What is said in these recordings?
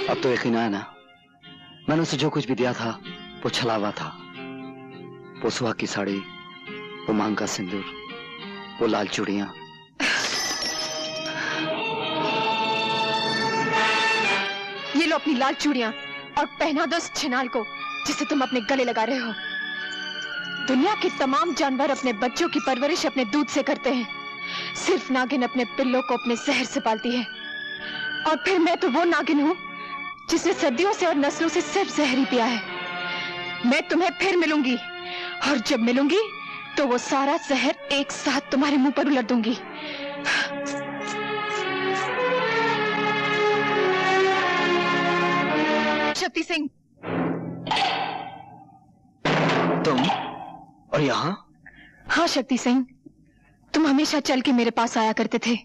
अब तो यकीन आया ना, मैंने उसे जो कुछ भी दिया था वो छलावा था। वो सुहाग की साड़ी, वो मांग का सिंदूर, वो लाल चूड़ियां। ये लो अपनी लाल चूड़ियां और पहना दो उस छिनाल को जिसे तुम अपने गले लगा रहे हो। दुनिया के तमाम जानवर अपने बच्चों की परवरिश अपने दूध से करते हैं, सिर्फ नागिन अपने पिल्लों को अपने जहर से पालती है। और फिर मैं तो वो नागिन हूँ जिसने सदियों से और नस्लों से सिर्फ जहर ही पिया है। मैं तुम्हें फिर मिलूंगी और जब मिलूंगी तो वो सारा जहर एक साथ तुम्हारे मुंह पर उलट दूंगी। शक्ति सिंह, तुम और यहाँ? हाँ शक्ति सिंह, तुम हमेशा चल के मेरे पास आया करते थे,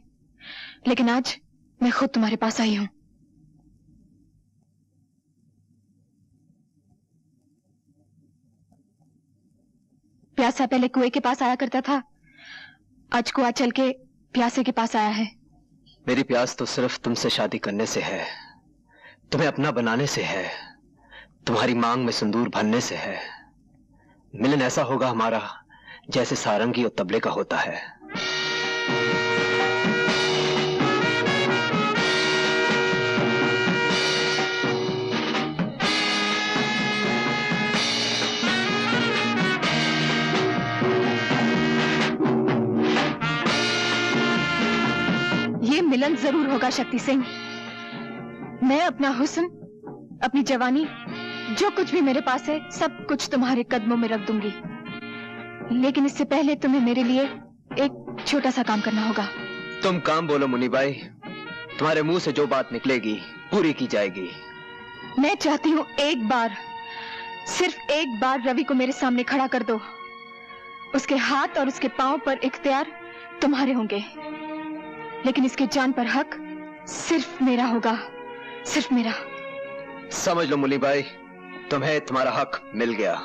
लेकिन आज मैं खुद तुम्हारे पास आई हूँ। प्यासा पहले कुएं के पास आया करता था, आज कुआं चल के प्यासे के पास आया है। मेरी प्यास तो सिर्फ तुमसे शादी करने से है, तुम्हें अपना बनाने से है, तुम्हारी मांग में सिंदूर भरने से है। मिलन ऐसा होगा हमारा जैसे सारंगी और तबले का होता है। ये मिलन जरूर होगा शक्ति सिंह। मैं अपना हुस्न, अपनी जवानी, जो कुछ भी मेरे पास है, सब कुछ तुम्हारे कदमों में रख दूंगी। लेकिन इससे पहले तुम्हें मेरे लिए एक छोटा सा काम करना होगा। तुम काम बोलो मुन्नीबाई, तुम्हारे मुंह से जो बात निकलेगी पूरी की जाएगी। मैं चाहती हूँ एक बार, सिर्फ एक बार रवि को मेरे सामने खड़ा कर दो। उसके हाथ और उसके पांव पर इख्तियार तुम्हारे होंगे, लेकिन इसके जान पर हक सिर्फ मेरा होगा, सिर्फ मेरा। समझ लो मुन्नीबाई, तुम्हें तुम्हारा हक मिल गया।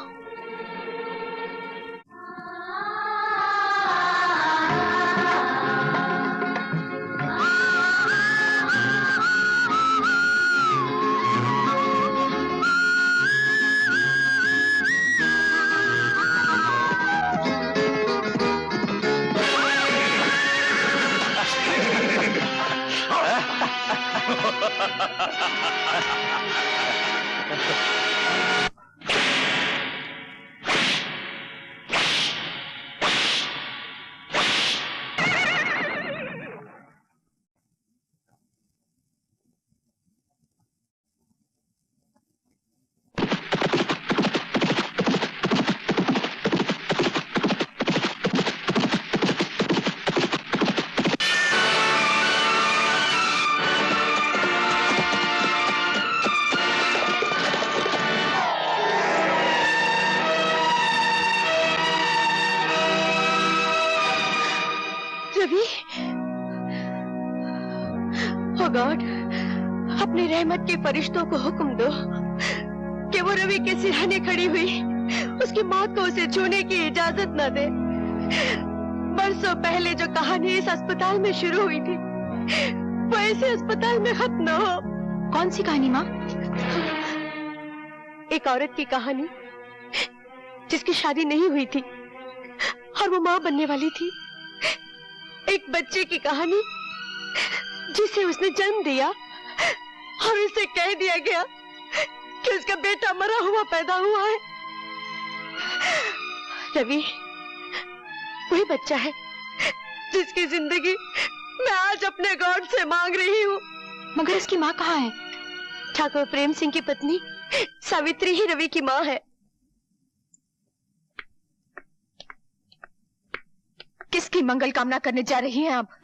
गॉड, अपने रहमत के फरिश्तों को हुक्म दो कि वो रवि के सिरहाने खड़ी हुई उसकी मौत को उसे छूने की इजाजत न दे। बरसों पहले जो कहानी इस अस्पताल में शुरू हुई थी वो ऐसे अस्पताल में खत्म न हो। कौन सी कहानी माँ? एक औरत की कहानी जिसकी शादी नहीं हुई थी और वो माँ बनने वाली थी। एक बच्चे की कहानी जिसे उसने जन्म दिया और उसे कह दिया गया कि उसका बेटा मरा हुआ पैदा हुआ है। रवि वही बच्चा है जिसकी जिंदगी मैं आज अपने गॉड से मांग रही हूँ। मगर उसकी माँ कहाँ है? ठाकुर प्रेम सिंह की पत्नी सावित्री ही रवि की माँ है। किसकी मंगल कामना करने जा रही हैं आप?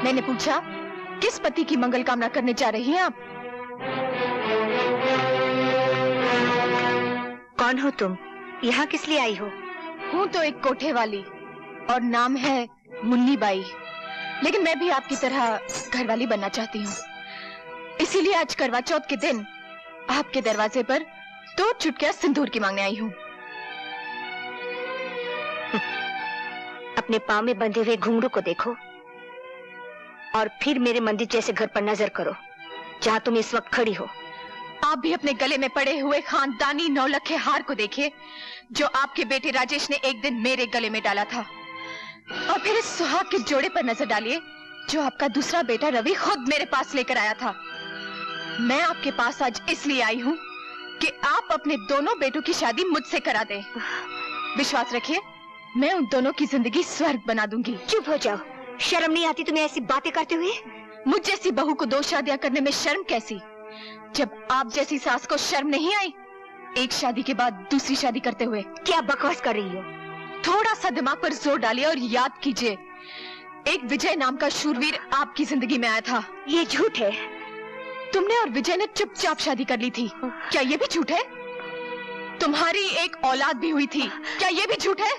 मैंने पूछा, किस पति की मंगल कामना करने जा रही हैं आप? कौन हो तुम? यहाँ किस लिए आई हो? हूँ तो एक कोठे वाली और नाम है मुन्नीबाई, लेकिन मैं भी आपकी तरह घरवाली बनना चाहती हूँ। इसीलिए आज करवा चौथ के दिन आपके दरवाजे पर 2 चुटकियां सिंदूर की मांगने आई हूँ। अपने पाँव में बंधे हुए घुंघरू को देखो। और फिर मेरे मंदिर जैसे घर पर नजर करो जहाँ तुम इस वक्त खड़ी हो। आप भी अपने गले में पड़े हुए खानदानी 9 लखे हार को देखिए जो आपके बेटे राजेश ने एक दिन मेरे गले में डाला था, और फिर इस सुहाग के जोड़े पर नजर डालिए जो आपका दूसरा बेटा रवि खुद मेरे पास लेकर आया था। मैं आपके पास आज इसलिए आई हूँ कि आप अपने दोनों बेटों की शादी मुझसे करा दें। विश्वास रखिए, मैं उन दोनों की जिंदगी स्वर्ग बना दूंगी। चुप हो जाओ, शर्म नहीं आती तुम्हें ऐसी बातें करते हुए? मुझ जैसी बहू को 2 शादियां करने में शर्म कैसी, जब आप जैसी सास को शर्म नहीं आई एक शादी के बाद दूसरी शादी करते हुए? क्या बकवास कर रही हो? थोड़ा सा दिमाग पर जोर डालिए और याद कीजिए, एक विजय नाम का शूरवीर आपकी जिंदगी में आया था। ये झूठ है। तुमने और विजय ने चुपचाप शादी कर ली थी, क्या ये भी झूठ है? तुम्हारी एक औलाद भी हुई थी, क्या ये भी झूठ है?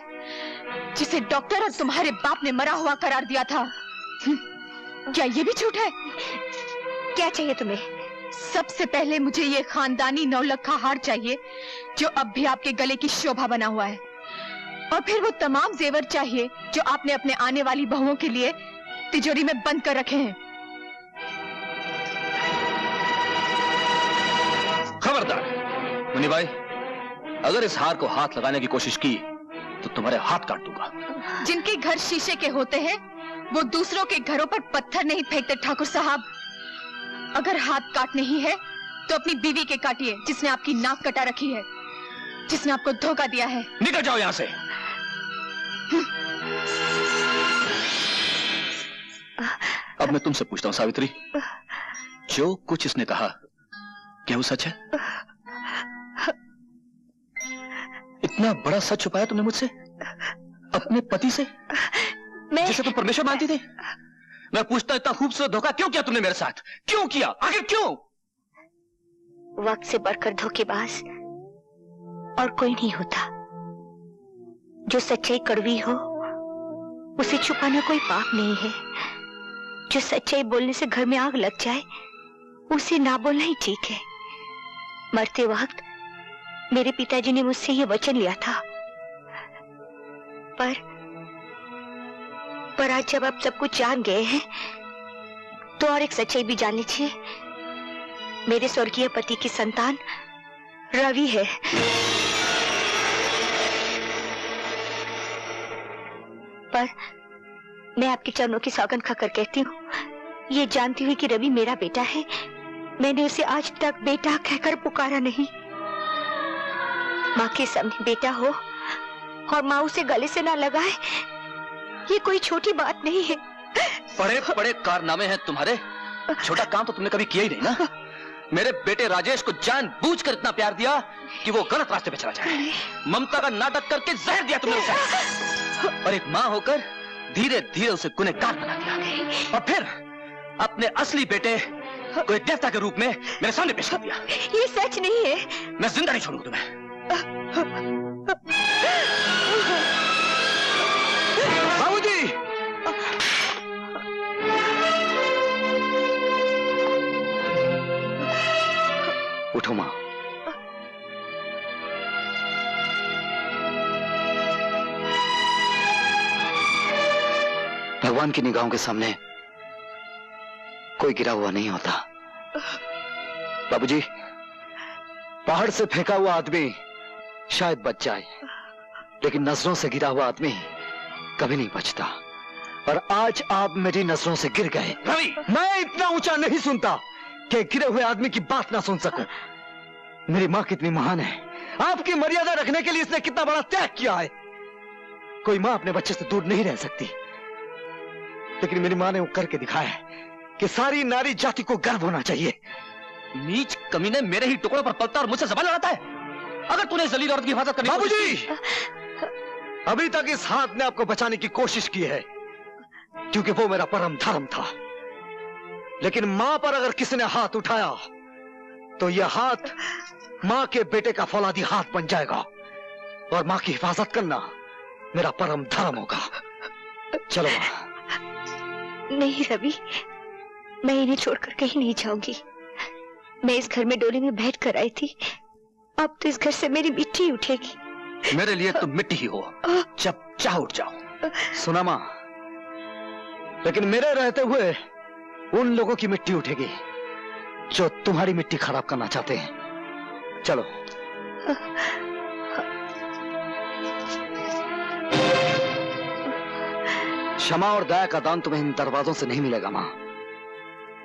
जिसे डॉक्टर और तुम्हारे बाप ने मरा हुआ करार दिया था, क्या ये भी झूठ है? क्या चाहिए तुम्हें? सबसे पहले मुझे ये खानदानी 9 लखा हार चाहिए जो अब भी आपके गले की शोभा बना हुआ है, और फिर वो तमाम जेवर चाहिए जो आपने अपने आने वाली बहुओं के लिए तिजोरी में बंद कर रखे हैं। खबरदार मुन्नी भाई, अगर इस हार को हाथ लगाने की कोशिश की तो तुम्हारे हाथ काट दूंगा। जिनके घर शीशे के होते हैं वो दूसरों के घरों पर पत्थर नहीं फेंकते ठाकुर साहब। अगर हाथ काटने ही है तो अपनी बीवी के काटिए जिसने आपकी नाक कटा रखी है, जिसने आपको धोखा दिया है। निकल जाओ यहाँ से। अब मैं तुमसे पूछता हूँ सावित्री, जो कुछ इसने कहा क्या वो सच है? इतना बड़ा सच छुपाया तुमने मुझसे, अपने पति से, जिसे तुम परमेश्वर मानती थी? मैं पूछता, इतना खूबसूरत धोखा क्यों किया तुमने मेरे साथ? क्यों किया, आखिर क्यों? वक्त से बढ़कर धोखेबाज और कोई नहीं होता। जो सच्चाई कड़वी हो उसे छुपाना कोई पाप नहीं है। जो सच्चाई बोलने से घर में आग लग जाए उसे ना बोलना ही ठीक है। मरते वक्त मेरे पिताजी ने मुझसे ये वचन लिया था, पर आज जब आप सब कुछ जान गए हैं तो और एक सच्चाई भी जान लीजिए। मेरे स्वर्गीय पति की संतान रवि है। पर मैं आपके चरणों की सौगंध खाकर कहती हूँ, ये जानती हुई कि रवि मेरा बेटा है, मैंने उसे आज तक बेटा कहकर पुकारा नहीं। माँ के सामने बेटा हो और माँ उसे गले से ना लगाए, ये कोई छोटी बात नहीं है। बड़े बड़े कारनामे हैं तुम्हारे, छोटा काम तो तुमने कभी किया ही नहीं ना। मेरे बेटे राजेश को जानबूझकर इतना प्यार दिया कि वो गलत रास्ते पे चला जाए। ममता का नाटक करके जहर दिया तुमने उसे, और एक माँ होकर धीरे धीरे उसे गुनहगार बना दिया, और फिर अपने असली बेटे को एक देवता के रूप में मेरे सामने पेश कर दिया। ये सच नहीं है। मैं जिंदा नहीं छोड़ूंगा तुम्हें। बाबूजी, उठो मां। भगवान की निगाहों के सामने कोई गिरा हुआ नहीं होता। बाबूजी, पहाड़ से फेंका हुआ आदमी शायद बच जाए, लेकिन नजरों से गिरा हुआ आदमी कभी नहीं बचता, और आज आप मेरी नजरों से गिर गए। रवि, मैं इतना ऊंचा नहीं सुनता कि गिरे हुए आदमी की बात ना सुन सकूं। मेरी माँ कितनी महान है, आपकी मर्यादा रखने के लिए इसने कितना बड़ा त्याग किया है। कोई माँ अपने बच्चे से दूर नहीं रह सकती, लेकिन मेरी माँ ने वो करके दिखाया है कि सारी नारी जाति को गर्व होना चाहिए। नीच कमीने मेरे ही टुकड़ों पर पलता और मुझसे जबान लड़ाता है। अगर तूने जलील औरत की हिफाजत करनी, बाबूजी, अभी तक इस हाथ ने आपको बचाने की कोशिश की है, क्योंकि वो मेरा परम धर्म था। लेकिन मां पर अगर किसी ने हाथ उठाया तो यह हाथ मां के बेटे का फौलादी हाथ बन जाएगा, और मां की हिफाजत करना मेरा परम धर्म होगा। चलो मां। नहीं रवि, मैं इन्हें छोड़कर कहीं नहीं जाऊंगी। मैं इस घर में डोली में बैठ कर आई थी, अब तो इस घर से मेरी मिट्टी उठेगी। मेरे लिए तुम मिट्टी ही हो, जब चाह उठ जाओ। सुना मां, लेकिन मेरे रहते हुए उन लोगों की मिट्टी उठेगी जो तुम्हारी मिट्टी खराब करना चाहते हैं। चलो। क्षमा और दया का दान तुम्हें इन दरवाजों से नहीं मिलेगा मां।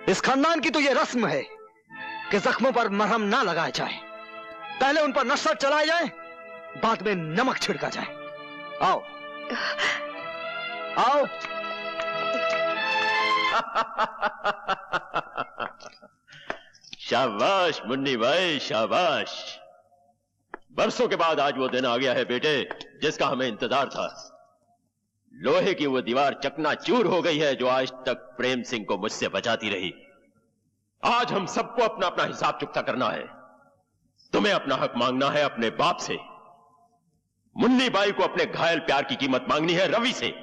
इस खानदान की तो यह रस्म है कि जख्मों पर मरहम ना लगाया जाए, पहले उन पर नशरत चलाया जाए, बाद में नमक छिड़का जाए। आओ आओ। शाबाश मुन्नी भाई, शाबाश। बरसों के बाद आज वो दिन आ गया है बेटे, जिसका हमें इंतजार था। लोहे की वो दीवार चकनाचूर हो गई है जो आज तक प्रेम सिंह को मुझसे बचाती रही। आज हम सबको अपना अपना हिसाब चुकता करना है। तुम्हें अपना हक मांगना है अपने बाप से, मुन्नी बाई को अपने घायल प्यार की कीमत मांगनी है रवि से,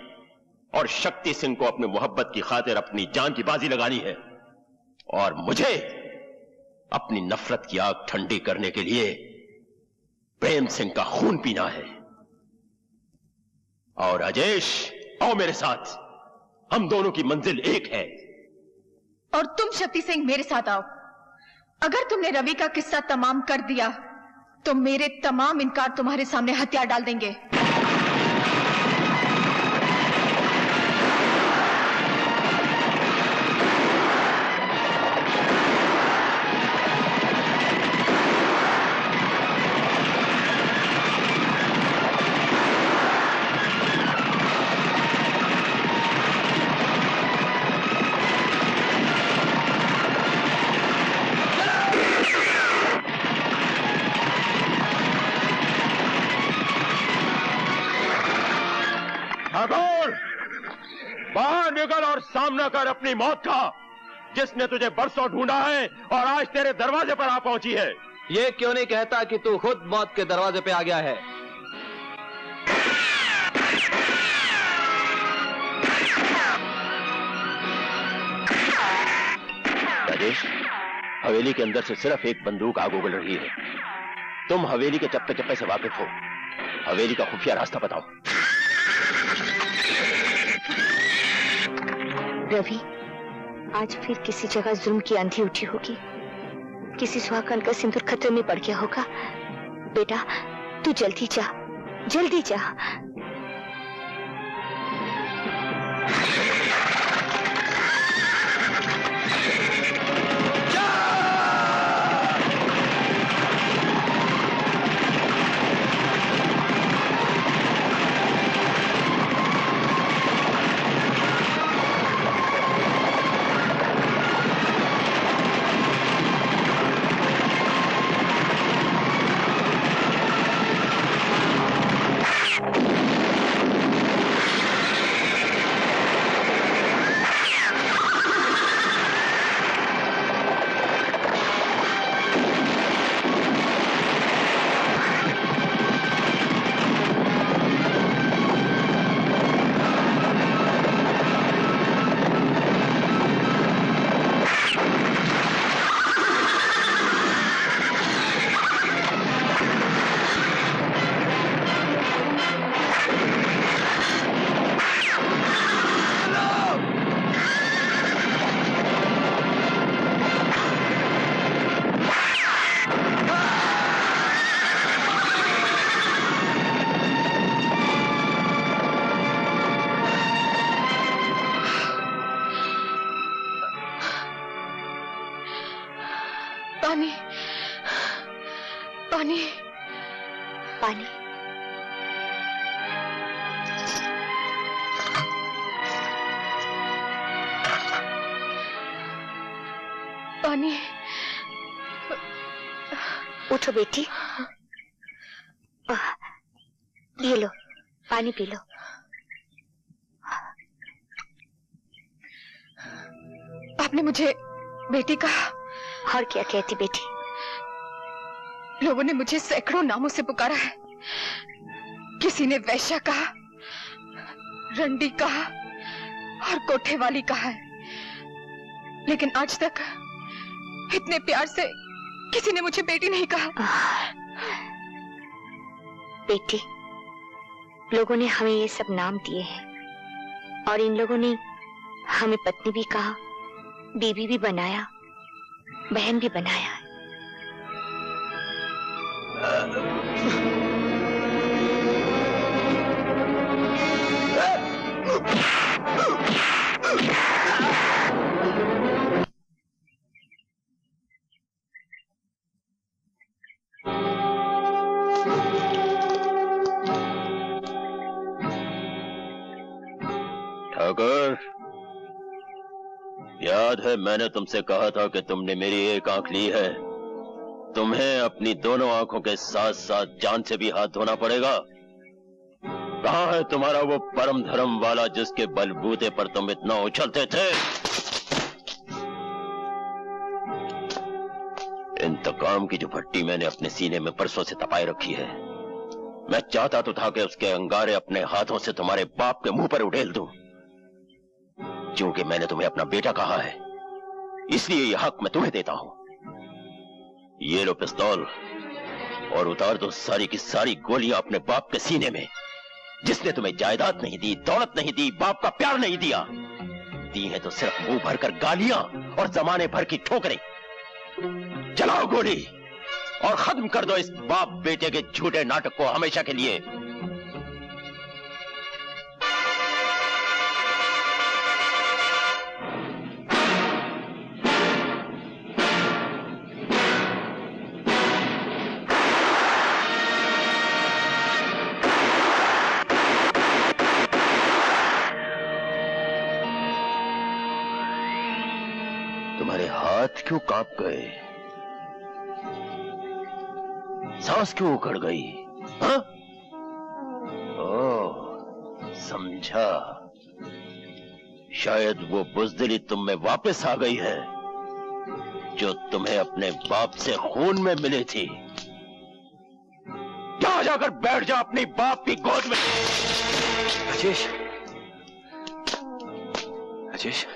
और शक्ति सिंह को अपनी मोहब्बत की खातिर अपनी जान की बाजी लगानी है, और मुझे अपनी नफरत की आग ठंडी करने के लिए प्रेम सिंह का खून पीना है। और राजेश, आओ मेरे साथ, हम दोनों की मंजिल एक है। और तुम शक्ति सिंह मेरे साथ आओ। अगर तुमने रवि का किस्सा तमाम कर दिया तो मेरे तमाम इनकार तुम्हारे सामने हथियार डाल देंगे। बाहर निकल और सामना कर अपनी मौत का, जिसने तुझे बरसों ढूंढा है और आज तेरे दरवाजे पर आ पहुंची है। ये क्यों नहीं कहता कि तू खुद मौत के दरवाजे पे आ गया है? राजेश, हवेली के अंदर से सिर्फ एक बंदूक आग उगल रही है। तुम हवेली के चप्पे चप्पे से वाकिफ हो, हवेली का खुफिया रास्ता बताओ। रवि, आज फिर किसी जगह जुल्म की आंधी उठी होगी, किसी सुहागन का सिंदूर खतरे में पड़ गया होगा। बेटा, तू जल्दी जा, जल्दी जा। पानी, पानी, पानी। पानी। उठो बेटी, ये लो, पानी पी लो। आपने मुझे बेटी कहा? और क्या कहती बेटी? लोगों ने मुझे सैकड़ों नामों से पुकारा है। किसी ने वैश्या कहा, रंडी कहा और कोठे वाली कहा है, लेकिन आज तक इतने प्यार से किसी ने मुझे बेटी नहीं कहा। बेटी, लोगों ने हमें ये सब नाम दिए हैं और इन लोगों ने हमें पत्नी भी कहा बीवी भी बनाया, बहन भी बनाया। ठाकुर, याद है मैंने तुमसे कहा था कि तुमने मेरी एक आंख ली है, तुम्हें अपनी दोनों आंखों के साथ साथ जान से भी हाथ धोना पड़ेगा। कहां है तुम्हारा वो परम धर्म वाला जिसके बलबूते पर तुम इतना उछलते थे? इंतकाम की जो भट्टी मैंने अपने सीने में परसों से तपाए रखी है, मैं चाहता तो था कि उसके अंगारे अपने हाथों से तुम्हारे बाप के मुंह पर उड़ेल दूं। क्योंकि मैंने तुम्हें अपना बेटा कहा है, इसलिए यह हक मैं तुम्हें देता हूं। ये लो पिस्तौल और उतार दो सारी की सारी गोलियां अपने बाप के सीने में, जिसने तुम्हें जायदाद नहीं दी, दौलत नहीं दी, बाप का प्यार नहीं दिया, दी है तो सिर्फ मुंह भरकर गालियां और जमाने भर की ठोकरें। चलाओ गोली और खत्म कर दो इस बाप बेटे के झूठे नाटक को हमेशा के लिए। तुम्हारे हाथ क्यों कांप गए? सांस क्यों उखड़ गई? हाँ? ओह, समझा। शायद वो बुज़दिली तुम में वापस आ गई है जो तुम्हें अपने बाप से खून में मिली थी। जा जाकर बैठ जा अपनी बाप की गोद में। राजेश, राजेश।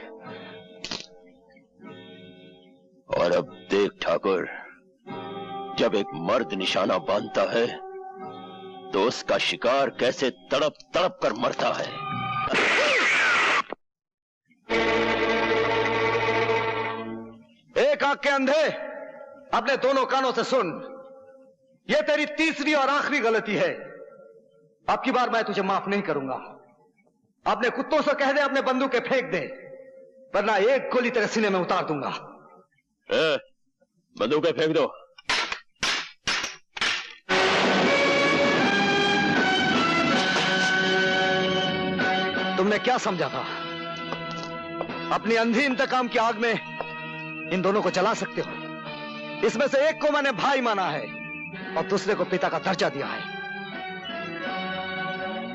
और अब देख ठाकुर, जब एक मर्द निशाना बांधता है तो उसका शिकार कैसे तड़प तड़प कर मरता है। एक आंख के अंधे, अपने दोनों कानों से सुन, यह तेरी तीसरी और आखिरी गलती है। अब की बार मैं तुझे माफ नहीं करूंगा। अपने कुत्तों से कह दे अपने बंदूकें फेंक दे, वरना एक गोली तेरे सीने में उतार दूंगा। बंदूकें फेंक दो। तुमने क्या समझा था? अपनी अंधी इंतकाम की आग में इन दोनों को जला सकते हो? इसमें से एक को मैंने भाई माना है और दूसरे को पिता का दर्जा दिया है।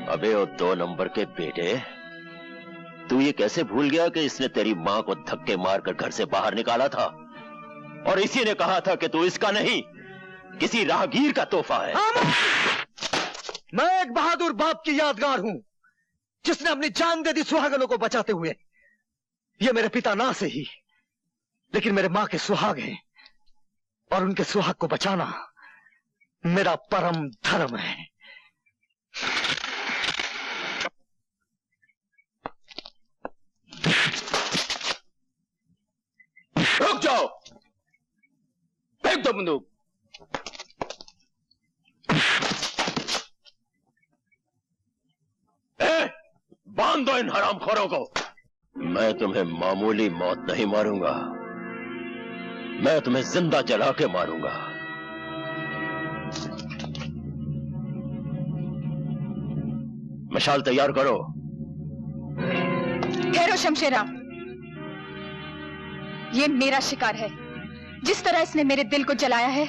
अबे वो 2 नंबर के बेटे, तू ये कैसे भूल गया कि इसने तेरी मां को धक्के मारकर घर से बाहर निकाला था और इसी ने कहा था कि तू इसका नहीं, किसी राहगीर का तोहफा है। मैं एक बहादुर बाप की यादगार हूं जिसने अपनी जान दे दी सुहागनों को बचाते हुए। ये मेरे पिता ना से ही, लेकिन मेरे मां के सुहाग हैं और उनके सुहाग को बचाना मेरा परम धर्म है। रुक जाओ, फेंक दो बंदूक। बांध दो इन हरामखोरों को। मैं तुम्हें मामूली मौत नहीं मारूंगा, मैं तुम्हें जिंदा जला के मारूंगा। मशाल तैयार करो। ठहरो शमशेरा, ये मेरा शिकार है। जिस तरह इसने मेरे दिल को जलाया है,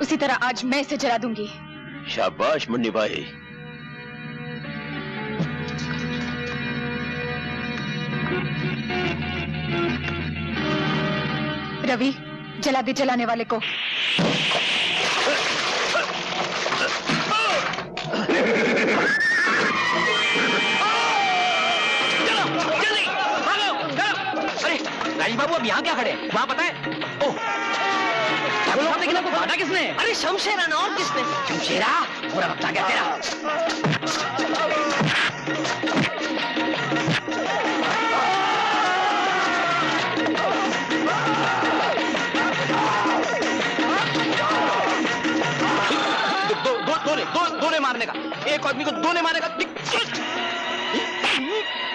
उसी तरह आज मैं इसे जला दूंगी। शाबाश मुन्नी भाई। रवि, जला दे जलाने वाले को। राजीव बाबू, अब यहाँ क्या खड़े? वहाँ पता है? ओह, लेकिन आपको बांधा किसने? अरे शमशेरा ना, और किसने? शमशेरा, पूरा बच्चा क्या तेरा? एक आदमी को दो ने मारेगा।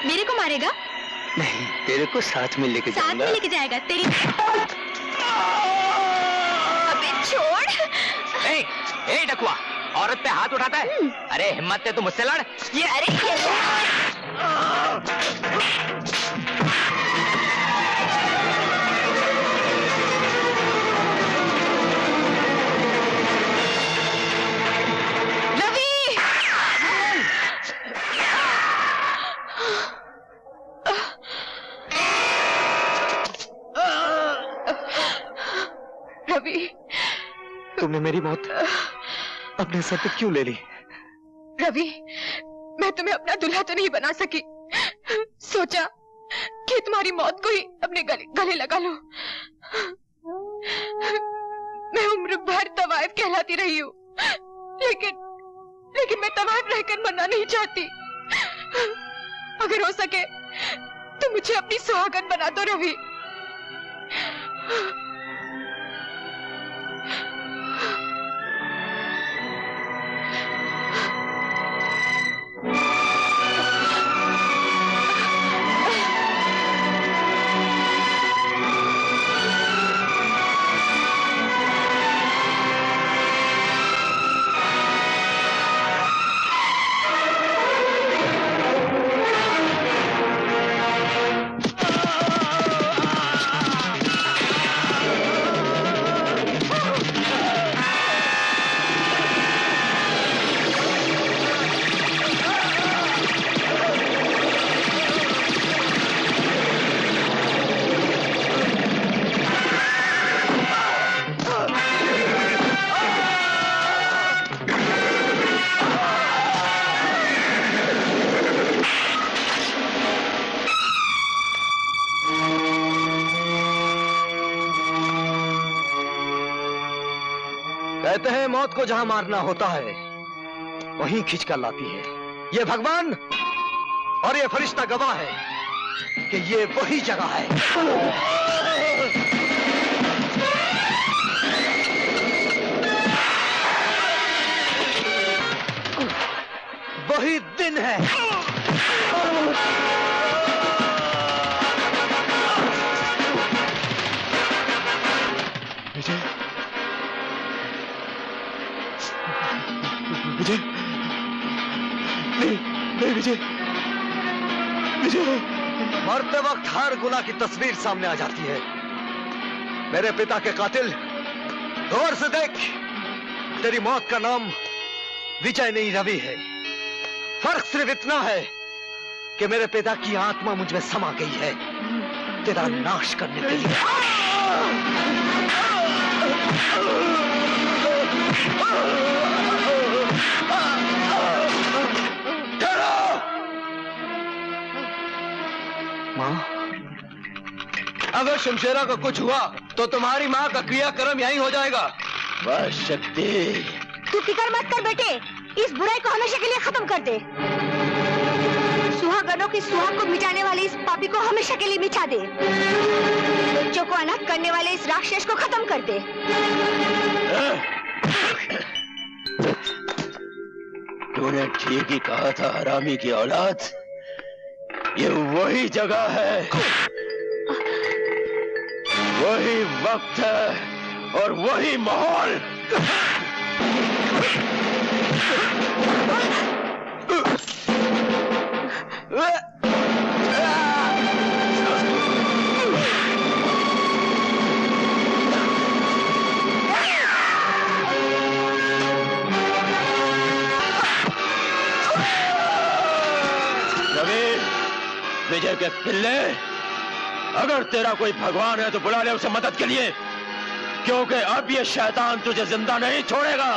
मेरे को मारेगा? नहीं, तेरे को साथ में लेके साथ में लेके जाएगा तेरी। अबे छोड़। ए डकुआ, औरत पे हाथ उठाता है? अरे हिम्मत है तो मुझसे लड़। ये अरे रवि, तुमने मेरी मौत अपने सर पे क्यों ले ली? रवि, मैं तुम्हें अपना दूल्हा तो नहीं बना सकी, सोचा कि तुम्हारी मौत को ही अपने गले लगा लूं। मैं उम्र भर तवाइफ कहलाती रही हूँ, लेकिन मैं तवाइफ रहकर मरना नहीं चाहती। अगर हो सके तो मुझे अपनी सुहागन बना दो रवि। कहते हैं मौत को जहां मारना होता है वहीं खींच कर लाती है। ये भगवान और ये फरिश्ता गवाह है कि ये वही जगह है। वही दिन है। विजय, विजय, नहीं विजय, विजय। मरते वक्त हर गुनाह की तस्वीर सामने आ जाती है। मेरे पिता के कातिल, गौर से देख, तेरी मौत का नाम विजय नहीं रवि है। फर्क सिर्फ इतना है कि मेरे पिता की आत्मा मुझ में समा गई है तेरा नाश करने के लिए। माँ, अगर शमशेरा को कुछ हुआ तो तुम्हारी माँ का क्रियाक्रम यहीं हो जाएगा। बस शक्ति, तू फिक्र मत कर बेटे, इस बुराई को हमेशा के लिए खत्म कर दे। सुहागनों की सुहाग को मिटाने वाले इस पापी को हमेशा के लिए मिटा दे। बच्चों को अनाथ करने वाले इस राक्षस को खत्म कर दे। तूने ठीक ही कहा था हरामी की औलाद, ये वही जगह है, वही वक्त है और वही माहौल। विजय के पिल्ले, अगर तेरा कोई भगवान है तो बुला ले उसे मदद के लिए, क्योंकि अब ये शैतान तुझे जिंदा नहीं छोड़ेगा।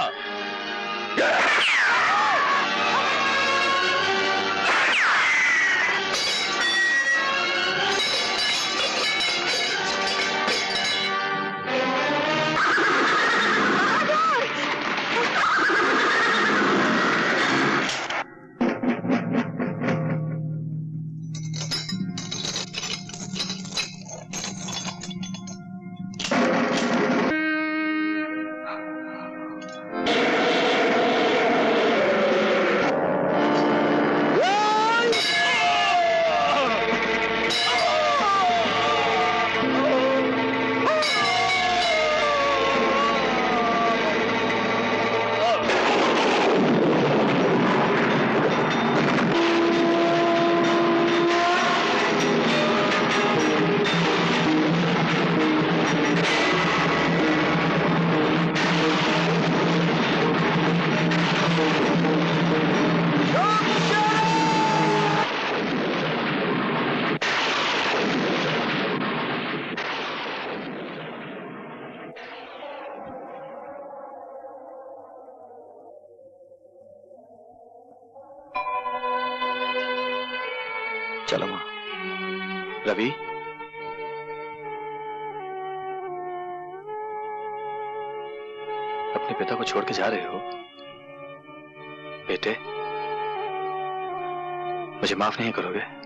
चलो मां। रवि, अपने पिता को छोड़ के जा रहे हो? बेटे, मुझे माफ नहीं करोगे?